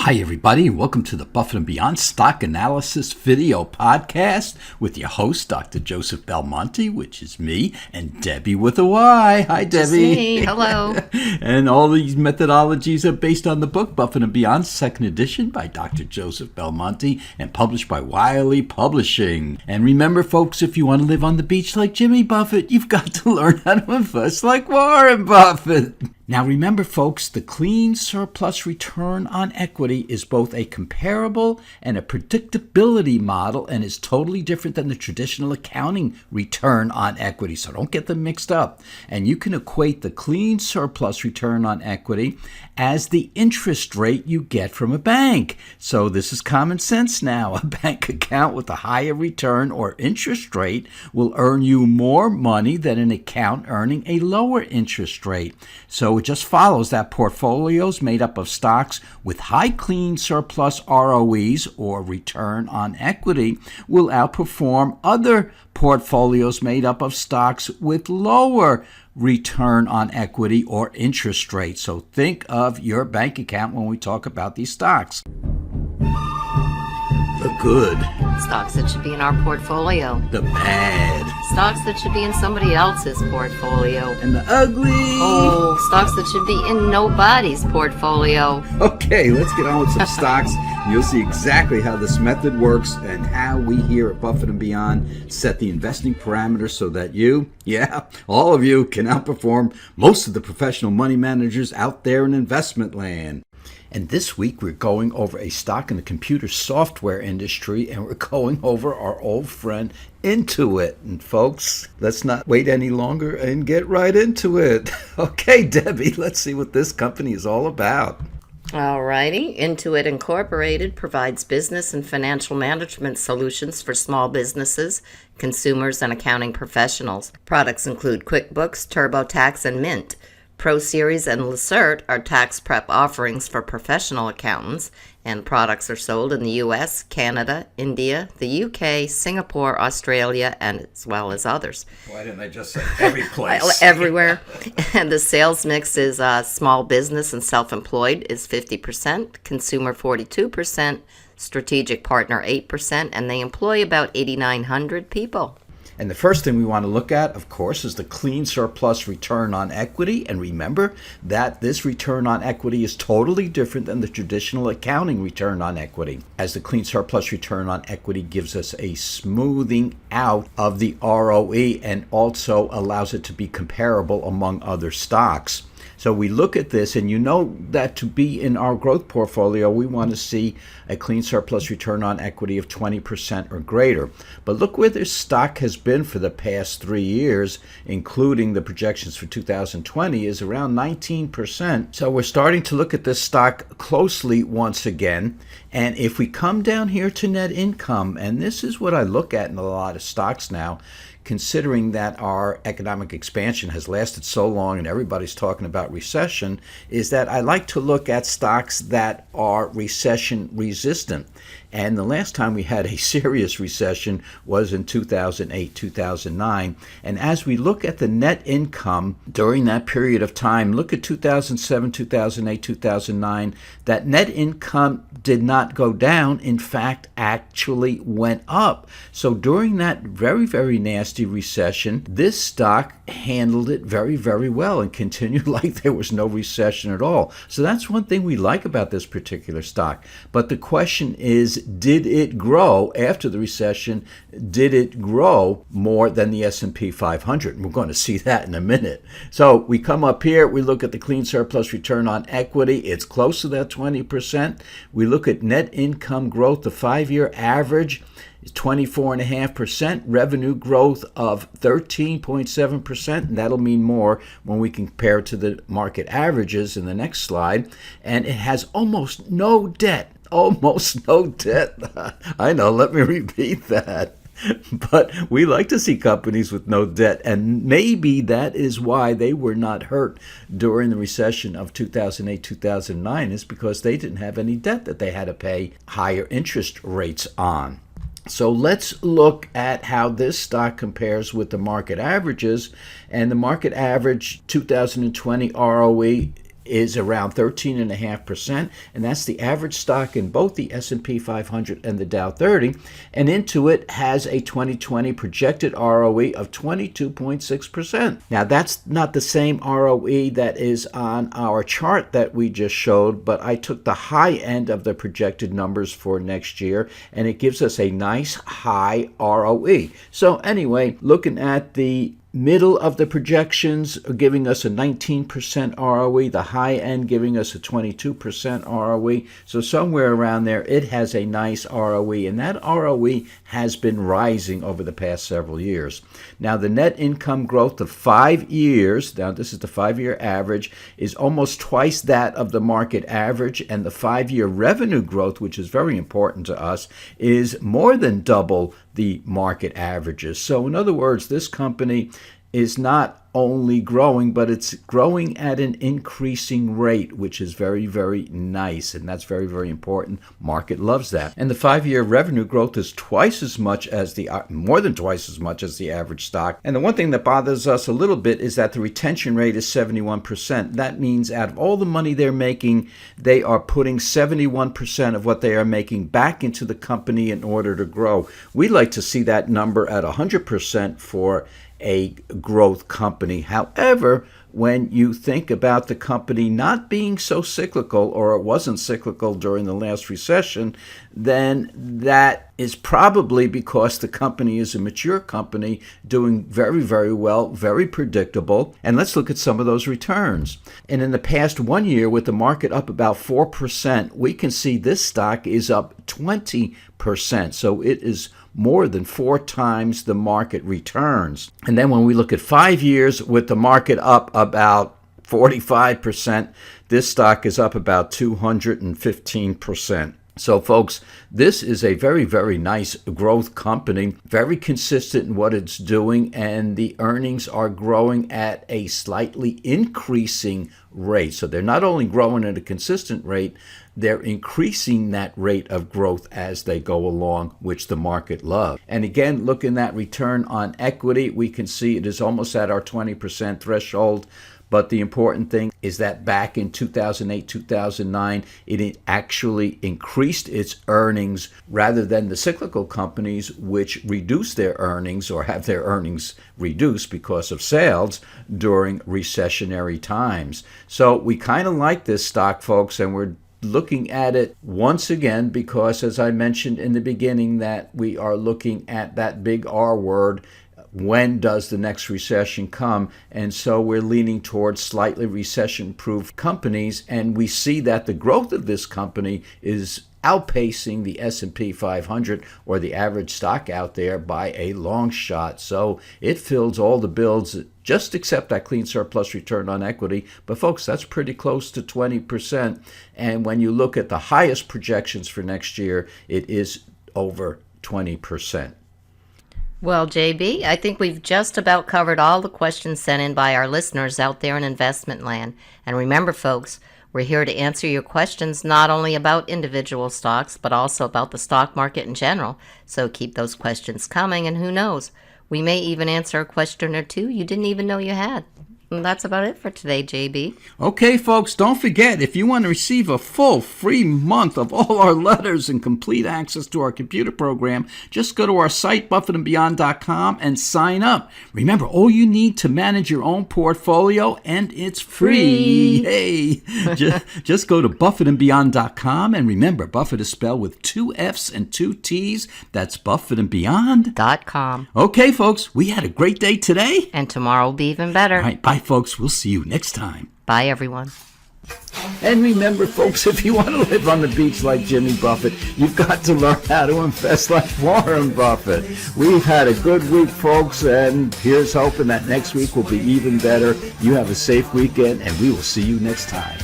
Hi everybody, and welcome to the Buffett and Beyond Stock Analysis Video Podcast with your host, Dr. Joseph Belmonte, which is me, and Debbie with a Y. Hi Debbie. Hey, hello. And all these methodologies are based on the book Buffett and Beyond, second edition by Dr. Joseph Belmonte and published by Wiley Publishing. And remember folks, if you want to live on the beach like Jimmy Buffett, you've got to learn how to invest like Warren Buffett. Now remember folks, the clean surplus return on equity is both a comparable and a predictability model and is totally different than the traditional accounting return on equity. So don't get them mixed up. And you can equate the clean surplus return on equity as the interest rate you get from a bank. So this is common sense now. A bank account with a higher return or interest rate will earn you more money than an account earning a lower interest rate. So it just follows that portfolios made up of stocks with high clean surplus ROEs or return on equity will outperform other portfolios made up of stocks with lower return on equity or interest rate. So think of your bank account when we talk about these stocks. The good. Stocks that should be in our portfolio. The bad. Stocks that should be in somebody else's portfolio. And the ugly. Oh, stocks that should be in nobody's portfolio. Okay, let's get on with some stocks. You'll see exactly how this method works and how we here at Buffett and Beyond set the investing parameters so that you, all of you, can outperform most of the professional money managers out there in investment land. And this week we're going over a stock in the computer software industry, and we're going over our old friend INTUIT. And folks, let's not wait any longer and get right into it. Okay, Debbie, let's see what this company is all about. Alrighty. INTUIT Incorporated provides business and financial management solutions for small businesses, consumers, and accounting professionals. Products include QuickBooks, TurboTax, and Mint. Pro Series and Lacert are tax prep offerings for professional accountants, and products are sold in the U.S., Canada, India, the UK, Singapore, Australia, and as well as others. Why didn't I just say every place? Everywhere. And the sales mix is small business and self-employed is 50%, consumer 42%, strategic partner 8%, and they employ about 8,900 people. And the first thing we want to look at, of course, is the clean surplus return on equity. And remember that this return on equity is totally different than the traditional accounting return on equity, as the clean surplus return on equity gives us a smoothing out of the ROE and also allows it to be comparable among other stocks. So we look at this, and you know that to be in our growth portfolio, we want to see a clean surplus return on equity of 20% or greater. But look where this stock has been for the past 3 years, including the projections for 2020, is around 19%. So we're starting to look at this stock closely once again. And if we come down here to net income, and this is what I look at in a lot of stocks now, considering that our economic expansion has lasted so long and everybody's talking about recession, is that I like to look at stocks that are recession resistant. And the last time we had a serious recession was in 2008, 2009. And as we look at the net income during that period of time, look at 2007, 2008, 2009, that net income did not go down. In fact, actually went up. So during that very, very nasty recession, this stock handled it very, very well and continued like there was no recession at all. So that's one thing we like about this particular stock. But the question is, did it grow after the recession? Did it grow more than the S&P 500? And we're going to see that in a minute. So we come up here, we look at the clean surplus return on equity. It's close to that 20%. We look at net income growth, the 5-year average is 24.5%, revenue growth of 13.7%, and that'll mean more when we compare it to the market averages in the next slide. And it has almost no debt. Almost no debt. I know, let me repeat that. But we like to see companies with no debt, and maybe that is why they were not hurt during the recession of 2008, 2009, is because they didn't have any debt that they had to pay higher interest rates on. So let's look at how this stock compares with the market averages. And the market average 2020 ROE is around 13.5%, and that's the average stock in both the S&P 500 and the Dow 30. And INTUIT has a 2020 projected ROE of 22.6%. Now, that's not the same ROE that is on our chart that we just showed, but I took the high end of the projected numbers for next year, and it gives us a nice high ROE. So anyway, looking at the middle of the projections giving us a 19% ROE, the high end giving us a 22% ROE. So somewhere around there, it has a nice ROE, and that ROE has been rising over the past several years. Now, the net income growth of 5 years, now this is the 5-year average, is almost twice that of the market average, and the 5-year revenue growth, which is very important to us, is more than double the market averages. So in other words, this company is not only growing, but it's growing at an increasing rate, which is very, very nice, and that's very, very important. Market loves that. And the 5-year revenue growth is more than twice as much as the average stock. And the one thing that bothers us a little bit is that the retention rate is 71%. That means out of all the money they're making, they are putting 71% of what they are making back into the company in order to grow. We'd like to see that number at 100% for a growth company. However, when you think about the company not being so cyclical, or it wasn't cyclical during the last recession, then that is probably because the company is a mature company doing very, very well, very predictable. And let's look at some of those returns. And in the past 1 year, with the market up about 4%, we can see this stock is up 20%. So it is more than 4 times the market returns. And then when we look at 5 years with the market up about 45%, this stock is up about 215%. So folks, this is a very, very nice growth company, very consistent in what it's doing, and the earnings are growing at a slightly increasing rate. So they're not only growing at a consistent rate, they're increasing that rate of growth as they go along, which the market loves. And again, looking at return on equity, we can see it is almost at our 20% threshold. But the important thing is that back in 2008, 2009, it actually increased its earnings rather than the cyclical companies, which reduce their earnings or have their earnings reduced because of sales during recessionary times. So we kind of like this stock, folks, and we're looking at it once again because, as I mentioned in the beginning, that we are looking at that big R word. When does the next recession come? And so we're leaning towards slightly recession-proof companies, and we see that the growth of this company is outpacing the S&P 500 or the average stock out there by a long shot. So it fills all the bills, just except that clean surplus return on equity. But folks, that's pretty close to 20%. And when you look at the highest projections for next year, it is over 20%. Well, JB, I think we've just about covered all the questions sent in by our listeners out there in investment land. And remember, folks, we're here to answer your questions not only about individual stocks, but also about the stock market in general. So keep those questions coming, and who knows, we may even answer a question or two you didn't even know you had. And that's about it for today, JB. Okay, folks, don't forget, if you want to receive a full free month of all our letters and complete access to our computer program, just go to our site, buffettandbeyond.com, and sign up. Remember, all you need to manage your own portfolio, and it's free. Hey, just go to buffettandbeyond.com, and remember, Buffett is spelled with 2 F's and 2 T's. That's buffettandbeyond.com. Okay, folks, we had a great day today. And tomorrow will be even better. All right, bye, folks. We'll see you next time. Bye, everyone. And remember, folks, if you want to live on the beach like Jimmy Buffett, you've got to learn how to invest like Warren Buffett. We've had a good week, folks, and here's hoping that next week will be even better. You have a safe weekend, and we will see you next time.